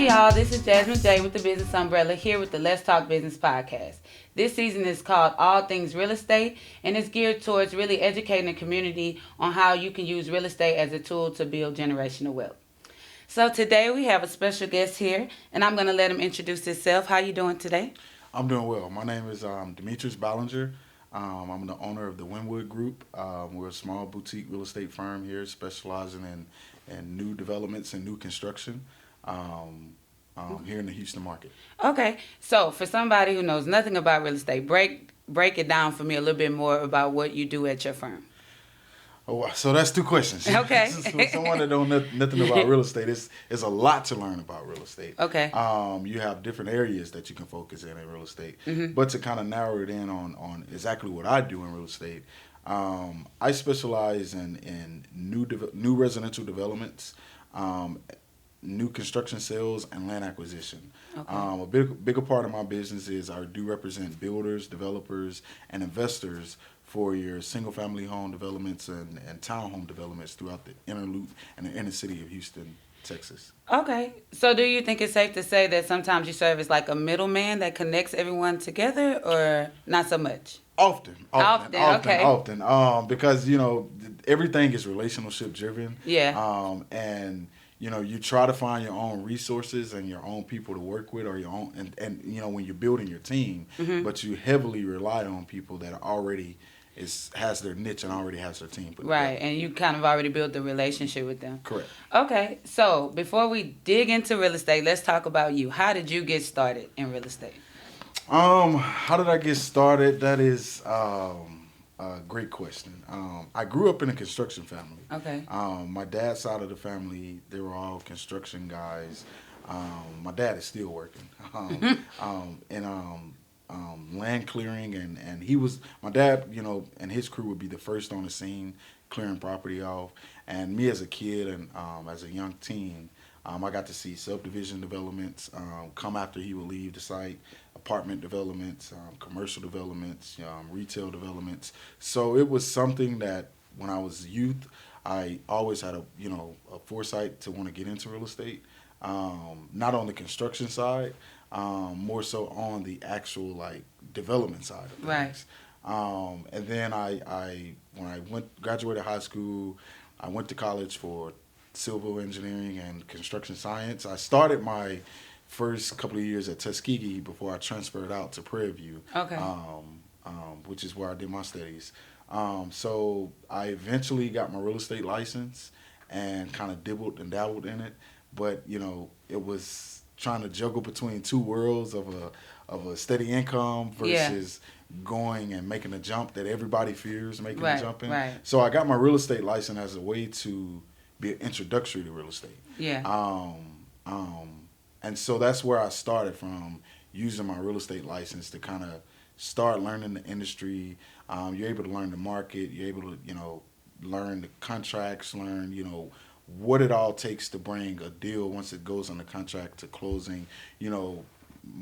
y'all. This is Jasmine J with the Business Umbrella here with the Let's Talk Business podcast. This season is called All Things Real Estate, and it's geared towards really educating the community on how you can use real estate as a tool to build generational wealth. So today we have a special guest here, and I'm going to let him introduce himself. How you doing today? I'm doing well. My name is Demetrice Ballenger. I'm the owner of the Winwood Group. We're a small boutique real estate firm here specializing in new developments and new construction here in the Houston market. Okay, so for somebody who knows nothing about real estate, break it down for me a little bit more about what you do at your firm. Oh, so that's two questions. Okay. For someone that don't know nothing about real estate, it's a lot to learn about real estate. Okay. You have different areas that you can focus in real estate. Mm-hmm. But to kind of narrow it in on exactly what I do in real estate, I specialize in new residential developments, new construction sales, and land acquisition. Okay. A bigger part of my business is I do represent builders, developers, and investors for your single-family home developments and townhome developments throughout the inner loop and the inner city of Houston, Texas. Okay, so do you think it's safe to say that sometimes you serve as like a middleman that connects everyone together, or not so much? Often, okay. Because everything is relationship driven. Yeah. And you try to find your own resources and your own people to work with, or your own, and when you're building your team, Mm-hmm. but you heavily rely on people that are already has their niche and already has their team put Right, together. and you kind of already built the relationship with them. Correct. Okay, so before we dig into real estate, let's talk about you. How did you get started in real estate? How did I get started? That is a great question. I grew up in a construction family. Okay. My dad's side of the family, they were all construction guys. My dad is still working. Land clearing, and he was, my dad, and his crew would be the first on the scene clearing property off. And me as a kid and as a young teen, I got to see subdivision developments come after he would leave the site, apartment developments, commercial developments, retail developments. So it was something that when I was youth, I always had a foresight to want to get into real estate, not on the construction side, more so on the actual development side of things. Right. And then when I graduated high school, I went to college for civil engineering and construction science. I started my first couple of years at Tuskegee before I transferred out to Prairie View, Okay. which is where I did my studies. So I eventually got my real estate license and kind of dibbled and dabbled in it, but it was trying to juggle between two worlds of a steady income versus going and making a jump that everybody fears making a jump in. Right. So I got my real estate license as a way to be an introductory to real estate. Yeah. And so that's where I started from, using my real estate license to kind of start learning the industry. You're able to learn the market. You're able to, learn the contracts, learn, what it all takes to bring a deal once it goes on the contract to closing,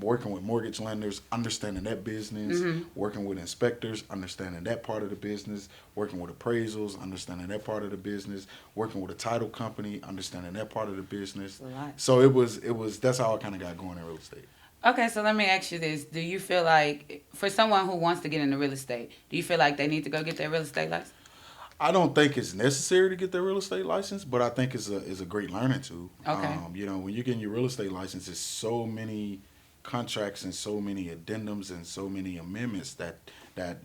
working with mortgage lenders, understanding that business, Mm-hmm. working with inspectors, understanding that part of the business, working with appraisals, understanding that part of the business, working with a title company, understanding that part of the business. A lot. So it was that's how I kind of got going in real estate. Okay, so let me ask you this. Do you feel like, for someone who wants to get into real estate, do you feel like they need to go get their real estate license? I don't think it's necessary to get their real estate license, but I think it's a great learning tool. Okay. When you're getting your real estate license, there's so many contracts and so many addendums and so many amendments that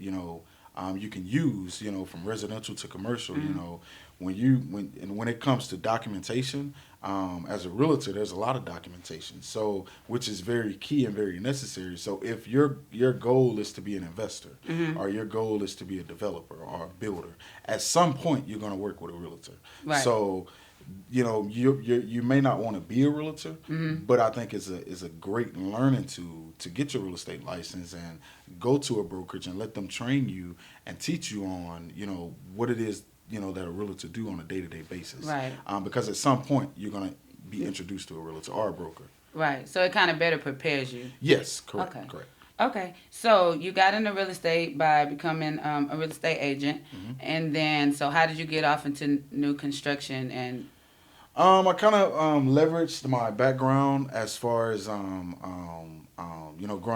you can use, from residential to commercial. Mm-hmm. When it comes to documentation, as a realtor, there's a lot of documentation, so which is very key and very necessary. So if your goal is to be an investor, Mm-hmm. or your goal is to be a developer or a builder, at some point you're going to work with a realtor. Right. So you may not want to be a realtor, Mm-hmm. but I think it's a great learning tool to get your real estate license and go to a brokerage and let them train you and teach you on what it is that a realtor do on a day-to-day basis. Right. Because at some point you're going to be introduced to a realtor or a broker. Right, so it kind of better prepares you. Yes, correct. Okay. Correct. Okay, so you got into real estate by becoming a real estate agent, Mm-hmm. and then, so how did you get off into new construction? And I kind of leveraged my background as far as growing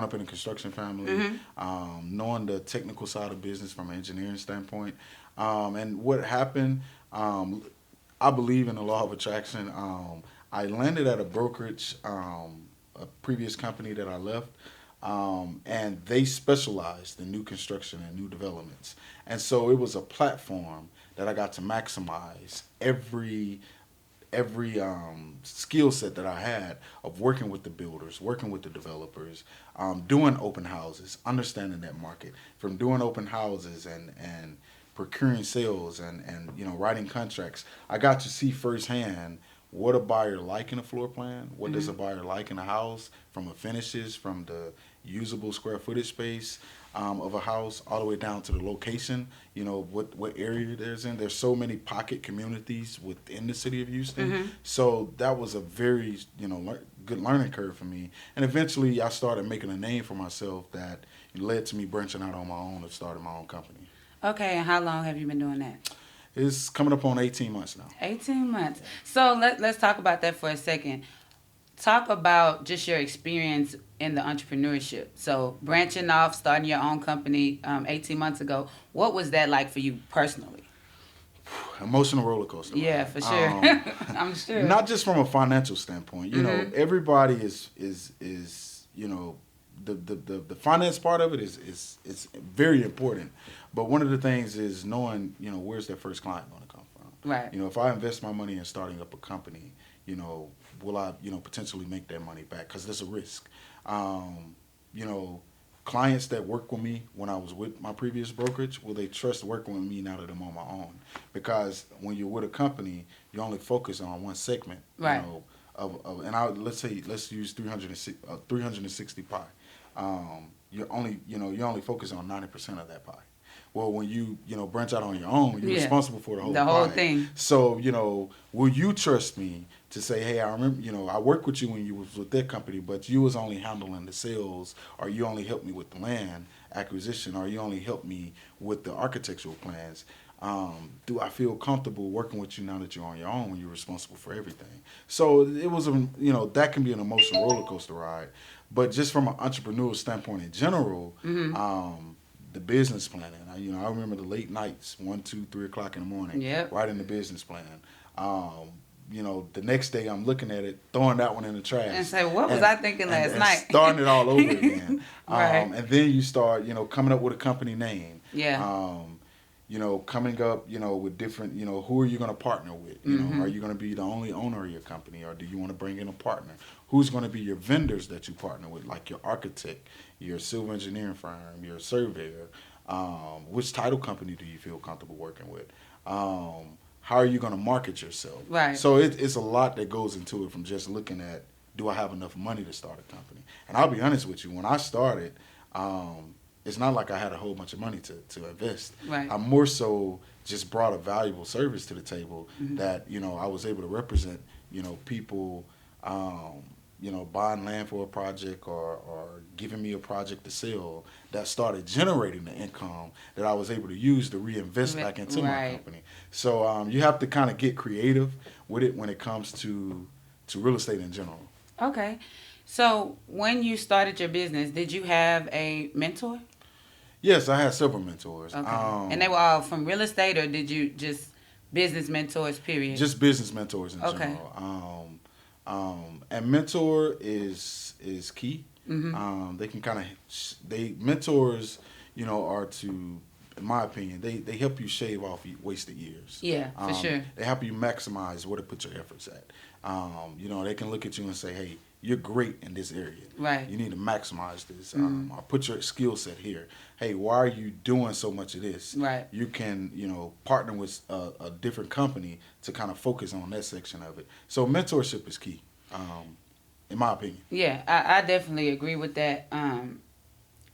up in a construction family, Mm-hmm. knowing the technical side of business from an engineering standpoint, and what happened. Um, I believe in the law of attraction. I landed at a brokerage, a previous company that I left, and they specialized in new construction and new developments. And so it was a platform that I got to maximize every skill set that I had of working with the builders, working with the developers, doing open houses, understanding that market, from doing open houses and procuring sales and writing contracts. I got to see firsthand what a buyer like in a floor plan, what does Mm-hmm. a buyer like in a house, from the finishes, from the usable square footage space of a house, all the way down to the location. What area there's in. There's so many pocket communities within the city of Houston, Mm-hmm. so that was a very good learning curve for me. And eventually, I started making a name for myself that led to me branching out on my own and starting my own company. Okay, and how long have you been doing that? It's coming up on 18 months now. 18 months. So let's talk about that for a second. Talk about just your experience in the entrepreneurship. So branching off, starting your own company 18 months ago. What was that like for you personally? Emotional roller coaster Yeah, ride. for sure. I'm sure. Not just from a financial standpoint. Mm-hmm. Everybody is the finance part of it is very important. But one of the things is knowing where's that first client going to come from. Right. If I invest my money in starting up a company, will I potentially make that money back? Because there's a risk. You know, Clients that work with me when I was with my previous brokerage, will they trust working with me now that I'm on my own? Because when you're with a company, you only focus on one segment. Right. Let's use 360 pie. You only focus on 90% of that pie. Well, when you branch out on your own, you're Yeah. responsible for the whole The whole pie. thing. So will you trust me to say, hey, I remember, I worked with you when you was with that company, but you was only handling the sales, or you only helped me with the land acquisition, or you only helped me with the architectural plans. Do I feel comfortable working with you now that you're on your own when you're responsible for everything? So it was, that can be an emotional roller coaster ride. But just from an entrepreneurial standpoint in general, Mm-hmm. the business planning. I remember the late nights, 1, 2, 3 o'clock in the morning, Yep. writing the business plan. The next day I'm looking at it, throwing that one in the trash, And say, what was I thinking last and night? starting it all over again. Right. And then you start, coming up with a company name. Yeah. Coming up, with different, who are you going to partner with? Mhm. Are you going to be the only owner of your company, or do you want to bring in a partner? Who's going to be your vendors that you partner with, like your architect, your civil engineering firm, your surveyor? Which title company do you feel comfortable working with? How are you going to market yourself? Right. So it's a lot that goes into it, from just looking at, do I have enough money to start a company? And I'll be honest with you, when I started, it's not like I had a whole bunch of money to invest. Right. I more so just brought a valuable service to the table, Mhm. that, I was able to represent, people, buying land for a project, or giving me a project to sell, that started generating the income that I was able to use to reinvest back into my Right. company. So you have to kind of get creative with it when it comes to real estate in general. Okay. So when you started your business, did you have a mentor? Yes, I had several mentors. Okay. And they were all from real estate, or did you just business mentors, period? Just business mentors in Okay. general. And mentor is key. Mm-hmm. They can kind of mentors, are to, in my opinion, they help you shave off wasted years. Yeah, for sure. They help you maximize where to put your efforts at. They can look at you and say, hey, you're great in this area. Right. You need to maximize this. Mhm. Or put your skill set here. Hey, why are you doing so much of this? Right. You can, partner with a different company to kind of focus on that section of it. So mentorship is key, in my opinion. Yeah, I definitely agree with that.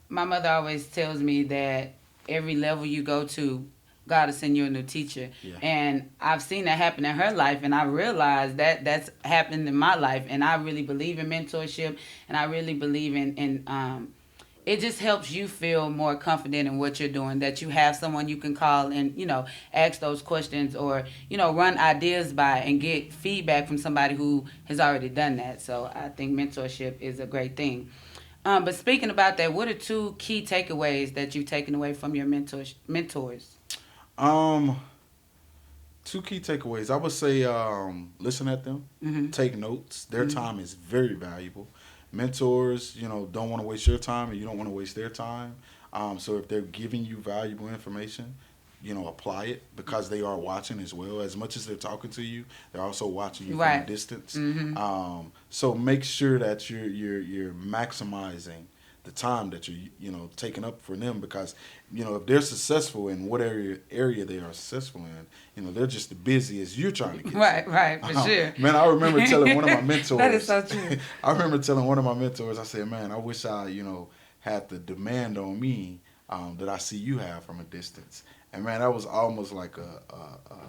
My mother always tells me that every level you go to, God will send you a new teacher. Yeah. And I've seen that happen in her life, and I realized that that's happened in my life. And I really believe in mentorship, and I really believe in it just helps you feel more confident in what you're doing, that you have someone you can call and, ask those questions, or, run ideas by and get feedback from somebody who has already done that. So I think mentorship is a great thing. But speaking about that, what are two key takeaways that you've taken away from your mentors? Um, Two key takeaways. I would say listen at them, Mm-hmm. take notes. Their Mm-hmm. time is very valuable. Mentors, don't want to waste your time, and you don't want to waste their time. So if they're giving you valuable information, apply it, because they are watching as well. As much as they're talking to you, they're also watching you from a Right. distance. Mm-hmm. So make sure that you're maximizing the time that you're taking up for them, because if they're successful in what area they are successful in, they're just as busy as you're trying to get Right, to. right, for sure. Man, I remember telling one of my mentors. That is so true. I remember telling one of my mentors, I said, man, I wish I had the demand on me that I see you have from a distance. And man, that was almost like a You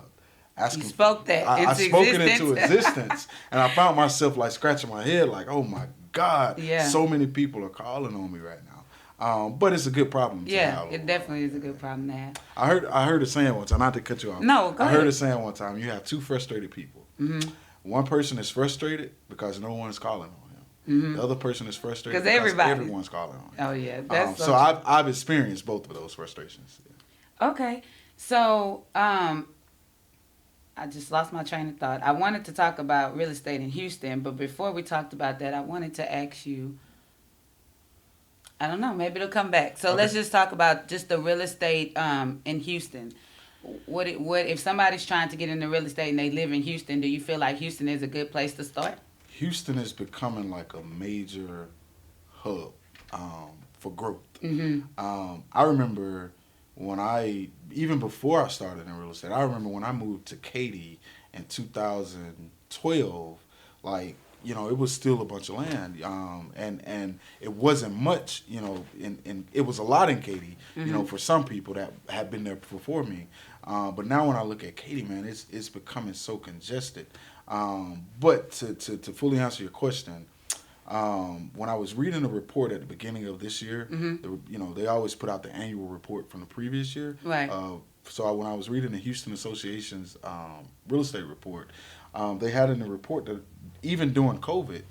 asking. spoke that I into spoke it existence. into existence, and I found myself like scratching my head, like, oh my God, Yeah. so many people are calling on me right now. But it's a good problem to Yeah, have. it definitely is a good problem to have. I heard a saying one time, not to cut you off. No, go I heard ahead. a saying one time, you have two frustrated people. Mm-hmm. One person is frustrated because no one is calling on him. Mm-hmm. The other person is frustrated 'Cause because everybody. everyone's calling on him. Oh, yeah, that's So true. I've experienced both of those frustrations. Okay, so I just lost my train of thought. I wanted to talk about real estate in Houston, but before we talked about that, I wanted to ask you. I don't know. Maybe it'll come back. So let's Okay. just talk about just the real estate in Houston. What if somebody's trying to get into real estate and they live in Houston? Do you feel like Houston is a good place to start? Houston is becoming like a major hub for growth. Mm-hmm. I remember even before I started in real estate, I remember when I moved to Katy in 2012, like, it was still a bunch of land, and it wasn't much, and it was a lot in Katy, Mm-hmm. for some people that had been there before me. But now when I look at Katy, man, it's becoming so congested. But to fully answer your question, when I was reading a report at the beginning of this year, they always put out the annual report from the previous year. Right. So when I was reading the Houston Association's real estate report, they had in the report that even during COVID,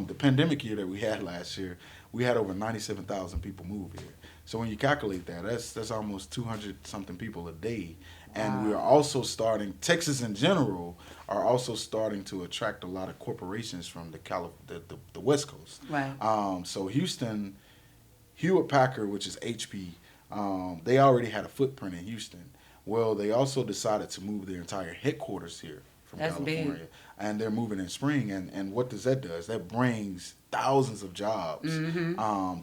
the pandemic year that we had last year, we had over 97,000 people move here. So when you calculate that, that's almost 200 something people a day. And Wow. we're also Texas in general are also starting to attract a lot of corporations from the West Coast. Right. So Houston, Hewlett Packard, which is HP, they already had a footprint in Houston. Well, they also decided to move their entire headquarters here from That's California. big. And they're moving in spring. And what does that do? That brings thousands of jobs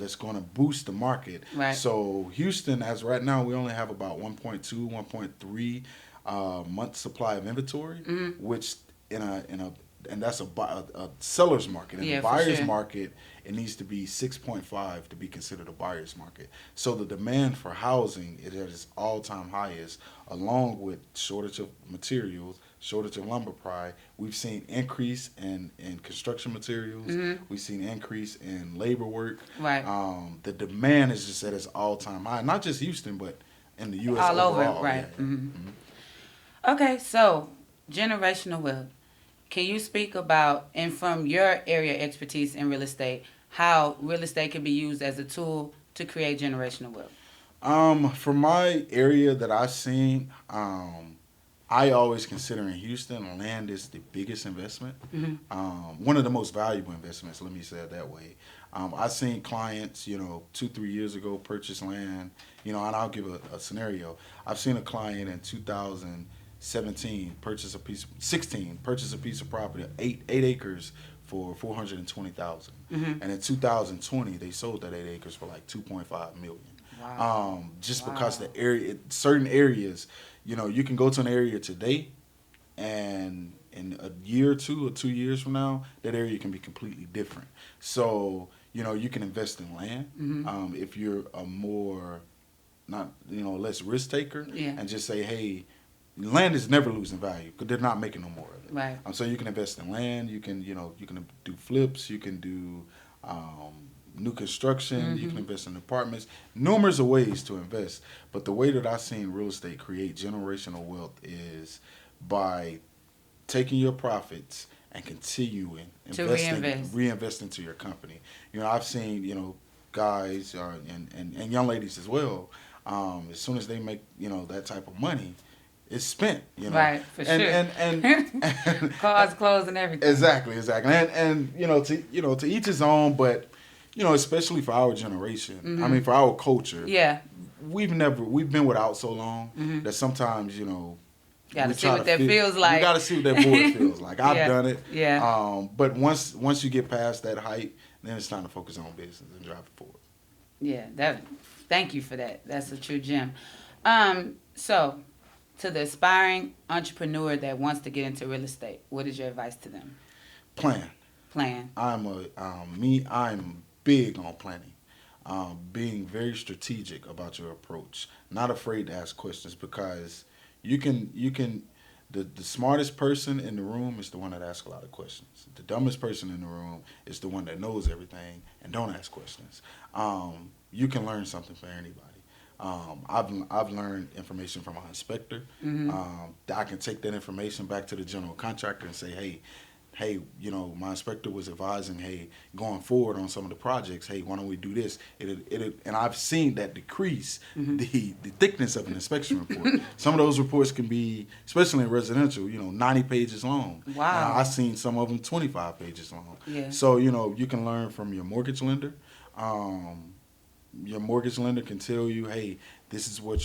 that's going to boost the market. Right. So Houston, as right now, we only have about 1.2, 1.3 month supply of inventory, which and that's a seller's market. In Yeah, the for buyer's sure. market, it needs to be 6.5 to be considered a buyer's market. So the demand for housing is at its all-time highest, along with shortage of materials, shortage of lumber price. We've seen increase in construction materials. We've seen increase in labor work. Right. The demand is just at its all-time high. Not just Houston, but in the U.S. All overall. over, right. Yeah. Mm-hmm. Okay, so generational wealth. Can you speak about, and from your area expertise in real estate, how real estate can be used as a tool to create generational wealth? From my area that I've seen, I always consider in Houston, land is the biggest investment. One of the most valuable investments, let me say it that way. I've seen clients, 2-3 years ago purchase land, and I'll give a scenario. I've seen a client in 2017 purchase a piece of property, 8 acres for $420,000. And in 2020, they sold that 8 acres for like $2.5 million. Wow. Because the area, certain areas, you can go to an area today, and in a year or 2 years from now, that area can be completely different. So, you can invest in land. If you're a more, not, less risk taker, Yeah. and just say, hey, land is never losing value because they're not making no more of it. Right. So you can invest in land. You can, you can do flips. You can do, new construction. You can invest in apartments. Numerous of ways to invest. But the way that I've seen real estate create generational wealth is by taking your profits and continuing To reinvest into your company. I've seen guys and young ladies as well. As soon as they make that type of money, it's spent. Right, for sure. And cars, clothes, and everything. Exactly. And to each his own, but especially for our generation. I mean, for our culture. Yeah. We've been without so long that sometimes Gotta see what that feels like. You gotta see what that board feels like. I've done it. Yeah. But once you get past that height, then it's time to focus on business and drive it forward. Yeah. Thank you for that. That's a true gem. So, to the aspiring entrepreneur that wants to get into real estate, what is your advice to them? Plan. I'm big on planning. Being very strategic about your approach. Not afraid to ask questions, because the smartest person in the room is the one that asks a lot of questions. The dumbest person in the room is the one that knows everything and don't ask questions. You can learn something from anybody. I've learned information from my inspector. I can take that information back to the general contractor and say, hey, my inspector was advising, hey, going forward on some of the projects, hey, why don't we do this? And I've seen that decrease the thickness of an inspection report. Some of those reports can be, especially in residential, 90 pages long. Wow. I've seen some of them 25 pages long. Yeah. So, you can learn from your mortgage lender. Your mortgage lender can tell you, hey, this is what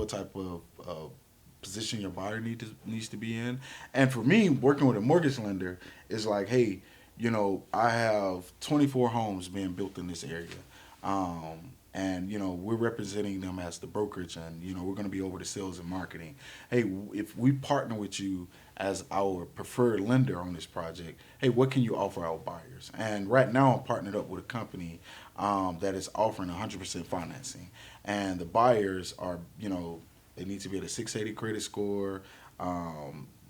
type of position your buyer needs to be in. And for me, working with a mortgage lender is like, hey, I have 24 homes being built in this area. And we're representing them as the brokerage, and we're going to be over the sales and marketing. Hey, if we partner with you as our preferred lender on this project, hey, what can you offer our buyers? And right now I'm partnered up with a company that is offering 100% financing, and the buyers are they need to be at a 680 credit score.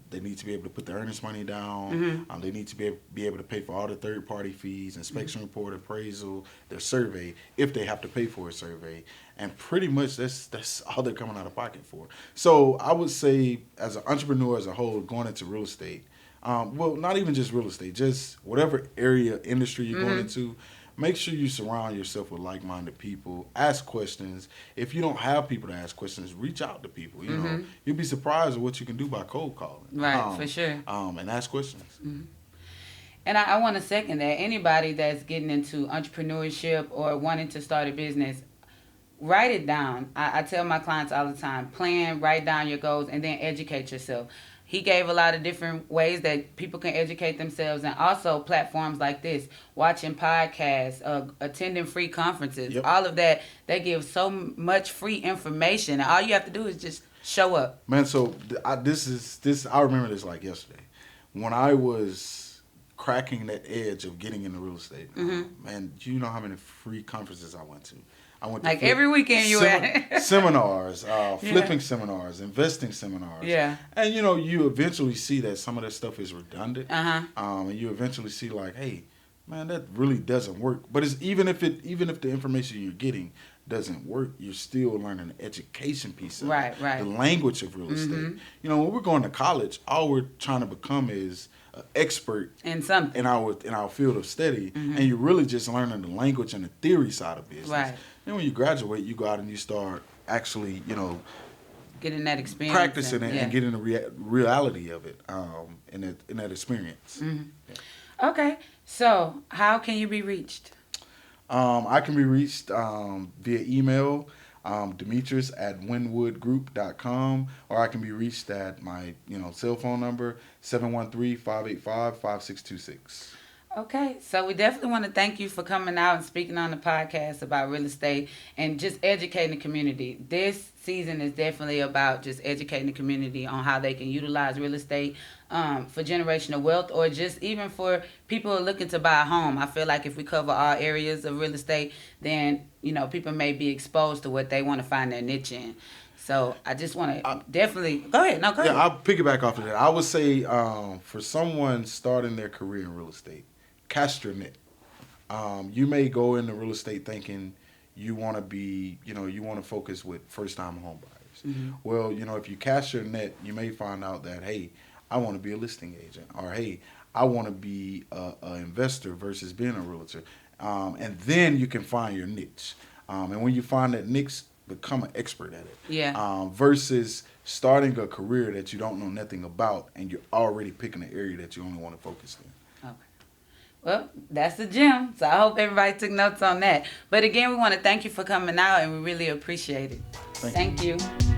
They need to be able to put the earnest money down. They need to be able to pay for all the third-party fees, inspection report, appraisal, their survey, if they have to pay for a survey. And pretty much that's all they're coming out of pocket for. So I would say, as an entrepreneur as a whole, going into real estate, well, not even just real estate, just whatever area, industry you're going into, make sure you surround yourself with like-minded people. Ask questions. If you don't have people to ask questions, reach out to people. You'll be surprised at what you can do by cold calling. Right, for sure. And ask questions. And I want to second that. Anybody that's getting into entrepreneurship or wanting to start a business, write it down. I tell my clients all the time, plan, write down your goals, and then educate yourself. He gave a lot of different ways that people can educate themselves, and also platforms like this, watching podcasts, attending free conferences, all of that. They give so much free information, and all you have to do is just show up. Man, so I remember this like yesterday. When I was cracking that edge of getting into real estate, man, do you know how many free conferences I went to? I went to like every weekend you at seminars, flipping seminars, investing seminars. Yeah. And you eventually see that some of that stuff is redundant. And you eventually see like, hey, man, that really doesn't work. But it's even if the information you're getting doesn't work, you're still learning the education piece of it. Right. The language of real estate. When we're going to college, all we're trying to become is an expert in something in our field of study, and you're really just learning the language and the theory side of business. Right. Then when you graduate, you go out and you start actually, getting that experience, practicing it and getting the reality of it in that experience. Yeah. Okay, so how can you be reached? I can be reached via email, Demetrice@winwoodgroup.com, or I can be reached at my cell phone number, 713-585-5626. Okay, so we definitely want to thank you for coming out and speaking on the podcast about real estate and just educating the community. This season is definitely about just educating the community on how they can utilize real estate for generational wealth, or just even for people who are looking to buy a home. I feel like if we cover all areas of real estate, then people may be exposed to what they want to find their niche in. So I just want to definitely go ahead. No, go ahead. Yeah, I'll piggyback off of that. I would say for someone starting their career in real estate, cast your net. You may go into real estate thinking you want to be, you want to focus with first time home buyers. Mm-hmm. Well, if you cast your net, you may find out that, hey, I want to be a listing agent, or hey, I want to be a investor versus being a realtor. And then you can find your niche. And when you find that niche, become an expert at it. Yeah. Versus starting a career that you don't know nothing about and you're already picking an area that you only want to focus in. Okay. Well, that's the gem. So I hope everybody took notes on that. But again, we want to thank you for coming out, and we really appreciate it. Thank you. Thank you.